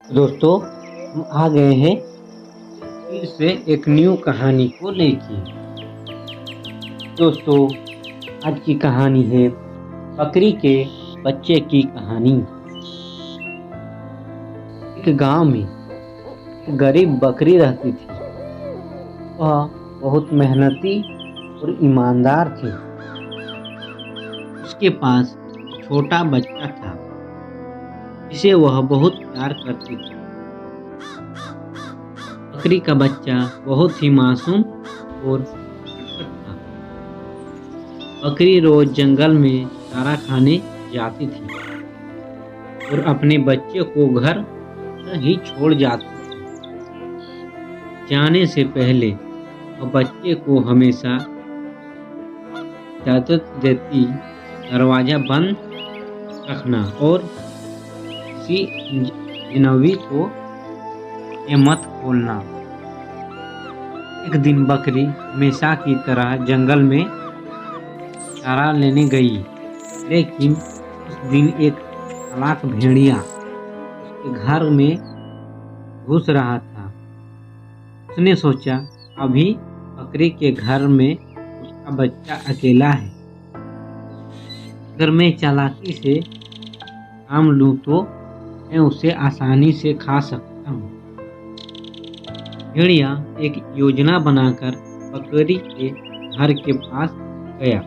दोस्तों, हम आ गए हैं फिर से एक न्यू कहानी को लेके। दोस्तों, आज की कहानी है बकरी के बच्चे की कहानी। एक गांव में एक गरीब बकरी रहती थी। वह बहुत मेहनती और ईमानदार थी। उसके पास एक छोटा बच्चा था जिसे वह बहुत प्यार करती थी। बकरी का बच्चा बहुत ही मासूम और नटखट था। बकरी रोज जंगल में चारा खाने जाती थी और अपने बच्चे को घर पर ही छोड़ जाती थी। जाने से पहले वह बच्चे को हमेशा इजाजत देती, दरवाजा बंद रखना और किसी अजनबी को ये मत खोलना। एक दिन बकरी हमेशा की तरह जंगल में चारा लेने गई, लेकिन उस दिन एक चालाक भेड़िया उसके घर में घुस रहा था। उसने सोचा, अभी बकरी के घर में उसका बच्चा अकेला है। अगर मैं चालाकी से काम लूँ तो मैं उसे आसानी से खा सकता हूँ। भेड़िया एक योजना बनाकर बकरी के घर के पास गया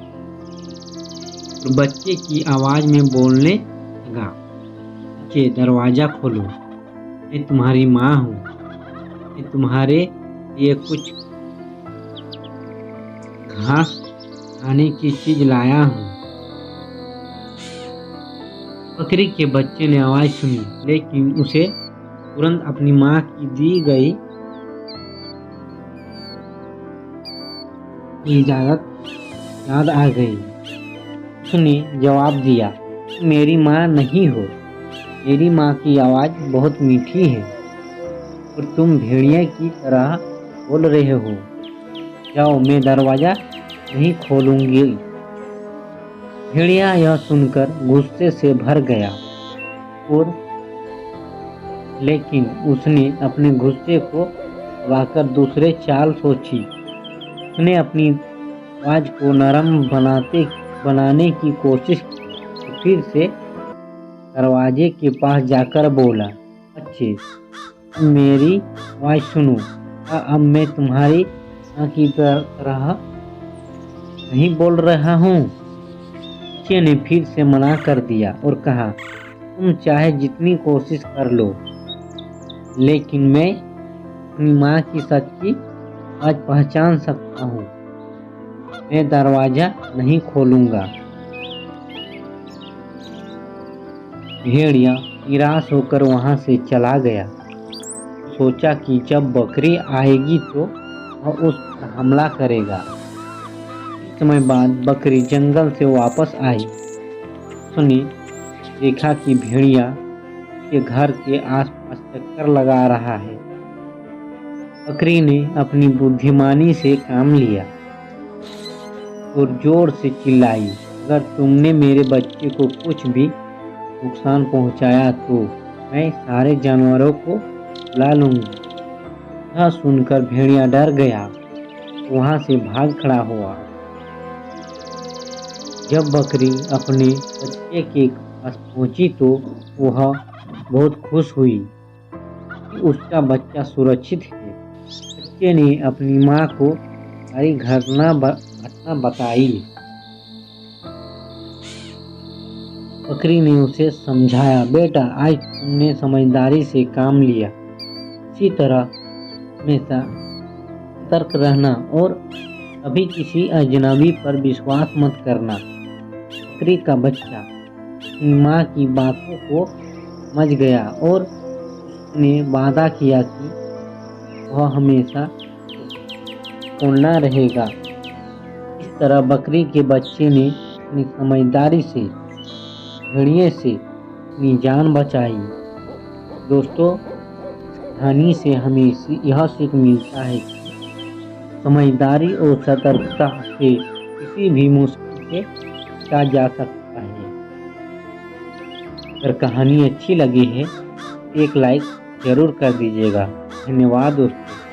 और बच्चे की आवाज में बोलने लगा, बच्चे, दरवाजा खोलो, मैं तुम्हारी माँ हूँ। मैं तुम्हारे लिए कुछ घास खाने की चीज लाया हूँ। बकरी के बच्चे ने आवाज सुनी, लेकिन उसे तुरंत अपनी माँ की दी गई इजाजत याद आ गई। उसने जवाब दिया, तुम मेरी माँ नहीं हो। मेरी माँ की आवाज़ बहुत मीठी है और तुम भेड़िया की तरह बोल रहे हो। जाओ, मैं दरवाज़ा नहीं खोलूंगी। भेड़िया यह सुनकर गुस्से से भर गया और लेकिन उसने अपने गुस्से को दबाकर दूसरे चाल सोची। उसने अपनी आवाज को नरम बनाने की कोशिश की। फिर से दरवाजे के पास जाकर बोला, बच्चे, मेरी आवाज सुनो। अब मैं तुम्हारी माँ की तरह नहीं बोल रहा हूँ। बच्चे ने फिर से मना कर दिया और कहा, तुम चाहे जितनी कोशिश कर लो, लेकिन मैं अपनी माँ की सच्ची आज पहचान सकता हूँ। मैं दरवाजा नहीं खोलूंगा। भेड़िया निराश होकर वहां से चला गया। सोचा कि जब बकरी आएगी तो वह उस पर हमला करेगा। कुछ समय बाद बकरी जंगल से वापस आई। उसने देखा कि भेड़िया के घर के आसपास चक्कर लगा रहा है। बकरी ने अपनी बुद्धिमानी से काम लिया और जोर से चिल्लाई, अगर तुमने मेरे बच्चे को कुछ भी नुकसान पहुंचाया तो मैं सारे जानवरों को बुला लूंगी। यह सुनकर भेड़िया डर गया, वहां से भाग खड़ा हुआ। जब बकरी अपने बच्चे के पास पहुंची तो वह बहुत खुश हुई कि उसका बच्चा सुरक्षित है। बच्चे ने अपनी माँ को सारी घटना बताई। बकरी ने उसे समझाया, बेटा, आज तुमने समझदारी से काम लिया। इसी तरह हमेशा सतर्क रहना और कभी किसी अजनबी पर विश्वास मत करना। बकरी का बच्चा अपनी माँ की बातों को समझ गया और उसने वादा किया कि वह हमेशा बोलना रहेगा। इस तरह बकरी के बच्चे ने अपनी समझदारी से भेड़िए से अपनी जान बचाई। दोस्तों, कहानी से हमें यह सीख मिलता है कि समझदारी और सतर्कता से किसी भी मुश्किल से बचा जा सकता है। अगर कहानी अच्छी लगी है, एक लाइक ज़रूर कर दीजिएगा। धन्यवाद दोस्तों।